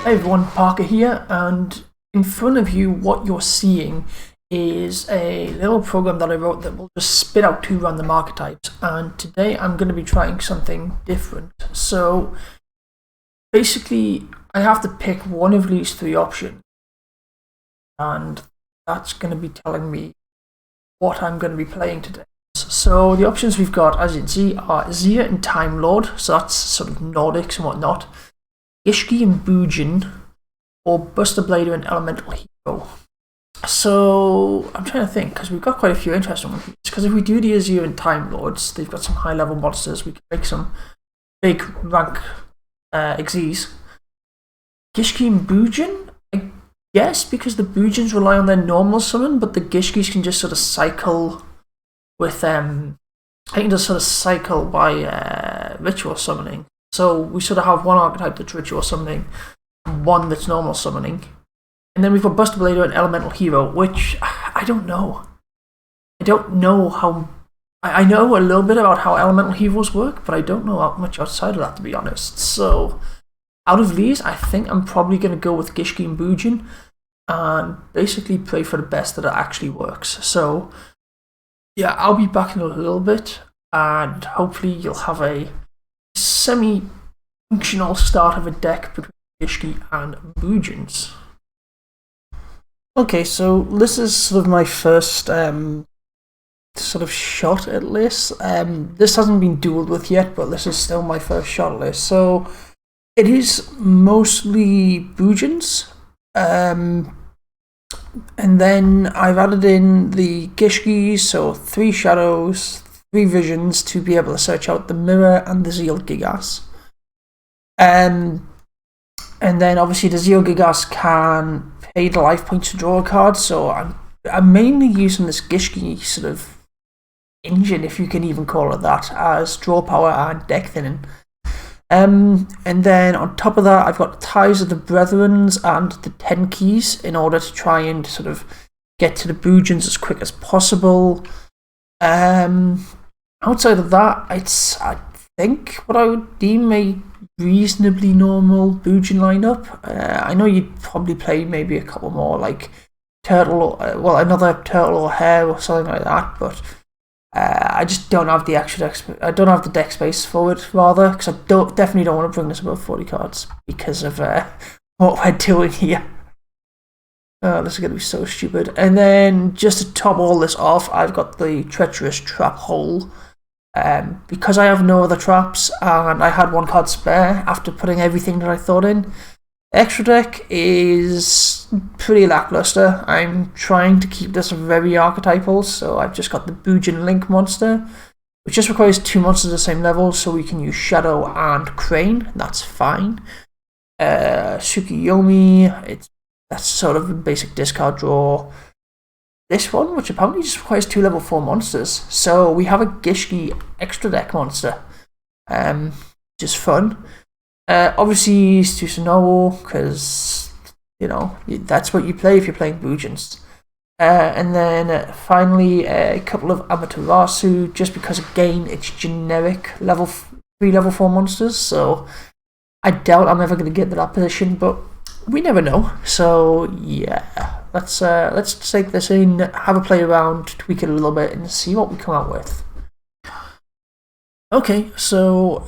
Hey everyone, Parker here, and in front of you what you're seeing is a little program that I wrote that will just spit out two random archetypes, and today I'm going to be trying something different. So basically I have to pick one of these three options, and that's going to be telling me what I'm going to be playing today. So the options we've got, as you can see, are Zia and Time Lord, so that's sort of Nordics and whatnot, Gishki and Bujin, or Buster Blader and Elemental Hero. So I'm trying to think, because we've got quite a few interesting ones. Because if we do the Azure and Time Lords, they've got some high level monsters. We can make some big rank XEs. Gishki and Bujin, I guess, because the Bujins rely on their normal summon, but the Gishkis can just sort of cycle with I can just sort of cycle by ritual summoning. So we sort of have one archetype that's ritual summoning, one that's normal summoning. And then we've got Buster Blader and Elemental Hero, which I don't know. I don't know how. I know a little bit about how Elemental Heroes work, but I don't know how much outside of that, to be honest. So, out of these, I think I'm probably going to go with Gishki and Bujin and basically pray for the best that it actually works. So, yeah, I'll be back in a little bit, and hopefully you'll have a semi-functional start of a deck between Gishki and Bujins. Okay, so this is sort of my first sort of shot at this. This hasn't been dueled with yet, but this is still my first shot at this. So it is mostly Bujins. And then I've added in the Gishkis, so 3 shadows, 3 visions to be able to search out the mirror and the Zeal Gigas. And then obviously the Zeal Gigas can pay the life points to draw a card, so I'm mainly using this Gishki sort of engine, if you can even call it that, as draw power and deck thinning. And then on top of that, I've got Ties of the Brethrens and the 10 keys in order to try and sort of get to the Bujins as quick as possible. Outside of that, I think what I would deem a reasonably normal Bujin lineup. I know you'd probably play maybe a couple more, like Turtle, another Turtle or Hare or something like that, but I just don't have the extra I don't have the deck space for it, rather, because I definitely don't want to bring this above 40 cards because of what we're doing here. This is going to be so stupid. And then, just to top all this off, I've got the Treacherous Trap Hole. Because I have no other traps and I had 1 card spare after putting everything that I thought in, extra deck is pretty lackluster. I'm trying to keep this very archetypal, so I've just got the Bujin Link monster, which just requires 2 monsters at the same level, so we can use Shadow and Crane. That's fine. Tsukiyomi, that's sort of a basic discard draw. This one, which apparently just requires 2 level 4 monsters. So we have a Gishki extra deck monster. Just fun. Obviously, Susanoo, because, you know, that's what you play if you're playing Bujins. And then finally, a couple of Amaterasu, just because, again, it's generic 3 level 4 monsters. So I doubt I'm ever going to get to that position, but we never know. So yeah, let's take this in, have a play around, tweak it a little bit, and see what we come out with. Okay, so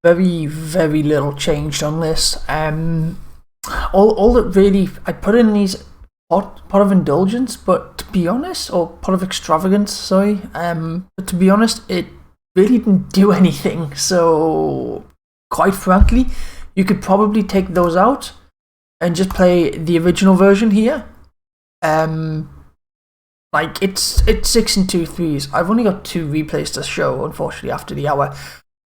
very, very little changed on this. All that really, I put in these pot of indulgence, but to be honest, or pot of extravagance, sorry. But to be honest, it really didn't do anything. So quite frankly, you could probably take those out and just play the original version here. Like it's 6 and 2 threes. I've only got 2 replays to show, unfortunately, after the hour.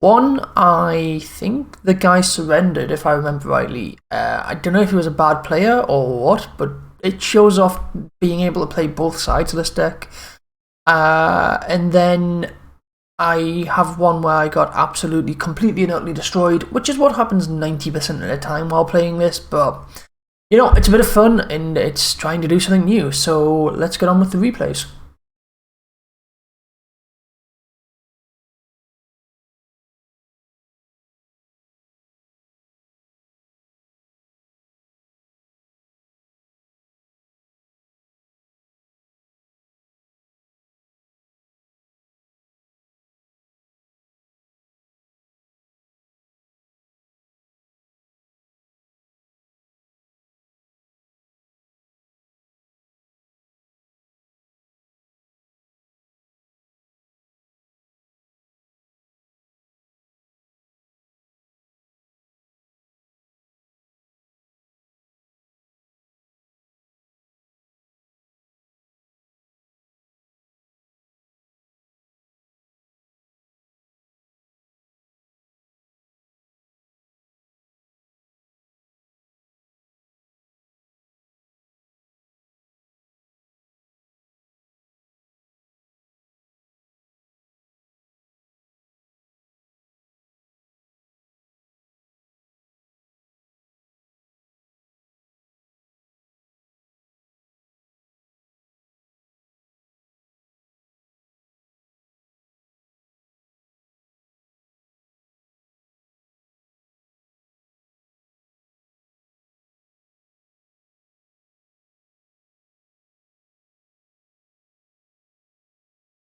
One, I think the guy surrendered, if I remember rightly. I don't know if he was a bad player or what, but it shows off being able to play both sides of this deck. And then I have one where I got absolutely, completely and utterly destroyed, which is what happens 90% of the time while playing this, but you know, it's a bit of fun and it's trying to do something new, so let's get on with the replays.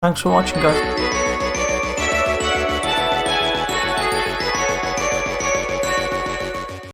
Thanks for watching, guys.